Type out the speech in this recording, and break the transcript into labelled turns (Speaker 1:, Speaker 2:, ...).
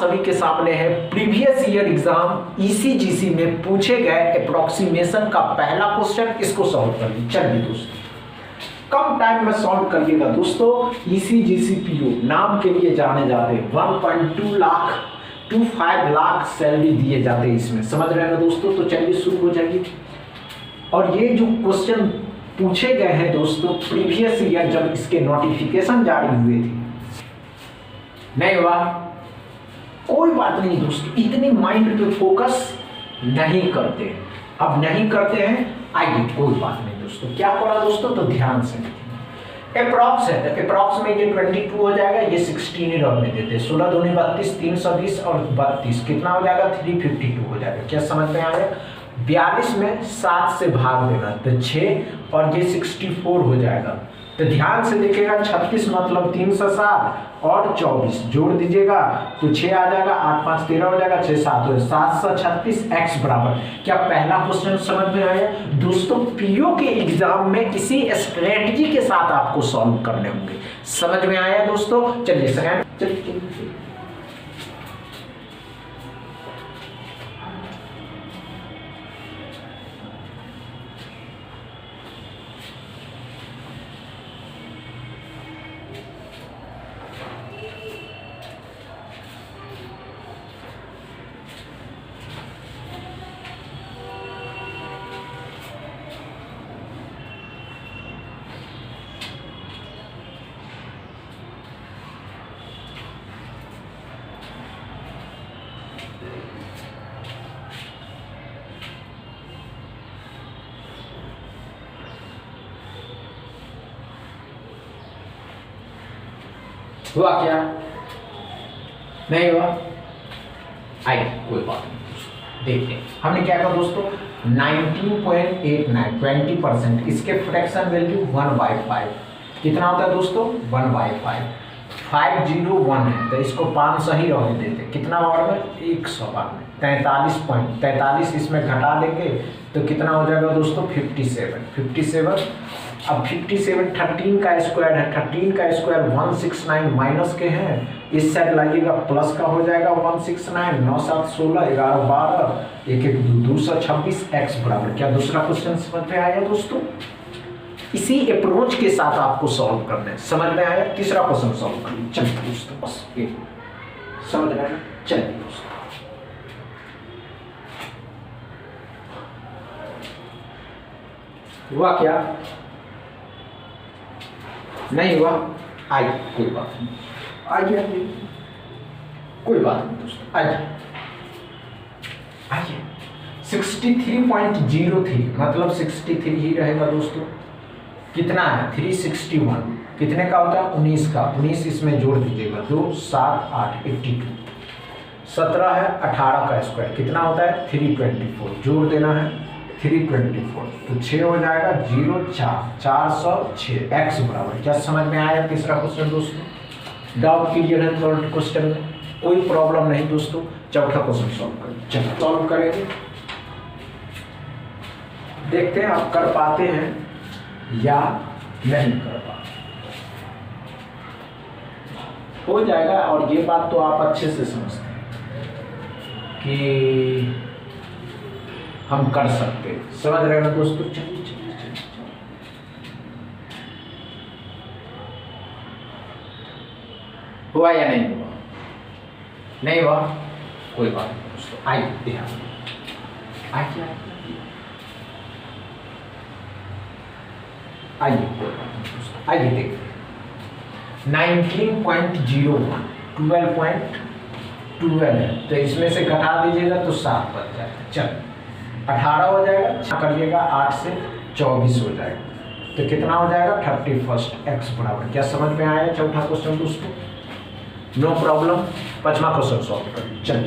Speaker 1: सभी के सामने है प्रीवियस ईयर एग्जाम ईसीजीसी में पूछे गए अप्रोक्सीमेशन का पहला क्वेश्चन। इसको सॉल्व करिए। चलिए दोस्तों, कम टाइम में सॉल्व करिएगा दोस्तों। ईसीजीसी पीओ नाम के लिए जाने जाते हैं। 1.2 लाख 25 लाख सैलरी दिए जाते हैं इसमें, समझ रहे हैं ना दोस्तों। तो चलिए शुरू हो जाइए। और ये जो क्वेश्चन पूछे गए हैं दोस्तों प्रीवियस ईयर जब इसके नोटिफिकेशन जारी हुए थे, नहीं हुआ कोई बात नहीं दोस्तों, इतनी माइंड पे फोकस नहीं करते। अब नहीं करते हैं, आइए कोई बात नहीं दोस्तों। क्या पढ़ा दोस्तों, तो ध्यान से अप्रॉक्स है, तो अप्रॉक्स में ये 22 हो जाएगा, ये 16 रन में देते हैं। 16 दूनी 32, 320 और 32 कितना हो जाएगा, 352 हो जाएगा। क्या समझ में आया। 42 में 7 से भाग देना तो 6 और ये 64 हो जाएगा। तो ध्यान से देखिएगा, 36 मतलब 360 और 24 जोड़ दीजिएगा तो 6 आ जाएगा, 8 5 13 हो जाएगा, 6 7 हो 736 x बराबर। क्या पहला क्वेश्चन समझ में आया दोस्तों। पीओ के एग्जाम में इसी स्ट्रेटजी के साथ आपको सॉल्व करने होंगे, समझ में आया दोस्तों। चलिए सेकंड, चलिए हुआ क्या, नहीं हुआ, आइए कोई बात नहीं। देखते हैं हमने क्या कहा दोस्तों, 19.89 20%, इसके फ्रैक्शन वैल्यू 1/5 कितना होता है दोस्तों, 1/5। 501 है तो इसको 500 ही रहने देते, कितना बार में 192, 43 इसमें घटा देंगे तो कितना हो जाएगा दोस्तों 57। अब 57 13 का स्क्वायर है, 13 का स्क्वायर 169 माइनस के हैं, इस साइड लाइएगा प्लस का हो जाएगा 169, 9 7 16 11 12 1 1 226 x बराबर। क्या दूसरा क्वेश्चन समझ में आया दोस्तों। इसी अप्रोच के साथ आपको सॉल्व करना है, समझ में आया। तीसरा क्वेश्चन सॉल्व करिए। चलिए दोस्तों, बस ये समझ रहे हैं। चलिए दोस्तों, हुआ क्या, नहीं हुआ, आइए कोई बात नहीं, आइए कोई बात नहीं दोस्तों, आइए 63.03 मतलब 63 ही रहेगा दोस्तों। कितना है 361, कितने का होता है 19 का, 19 इसमें जोड़ दीजिएगा 2 7 8 82, 17 है 18 का स्क्वायर कितना होता है 324, जोड़ देना है 324 तो 6 हो जाएगा 0 4 406 x बराबर। क्या समझ में आया तीसरा क्वेश्चन दोस्तों। डाउट क्लियर है थर्ड क्वेश्चन में, कोई प्रॉब्लम नहीं दोस्तों। चौथा क्वेश्चन सॉल्व करें। चलिए सॉल्व करेंगे, देखते हैं आप कर पाते हैं या नहीं कर पाते। हो जाएगा, और ये बात तो आप अच्छे से समझते हैं कि हम कर सकते, समझ रहे हैं दोस्तों। चलिए चलिए चलिए, हुआ या नहीं हुआ, नहीं हुआ कोई बात नहीं दोस्तों। आइए ध्यान, आइए आइए देखते हैं। 19.01 12.12 है तो इसमें से घटा दीजिएगा तो 7 बच जाएगा। चलो 18 हो जाएगा, करिएगा 8 से 24 हो जाएगा तो कितना हो जाएगा 31 x बराबर। क्या समझ में आया चौथा क्वेश्चन दोस्तों। No problem. पांचवा क्वेश्चन सॉल्व करिए। चलिए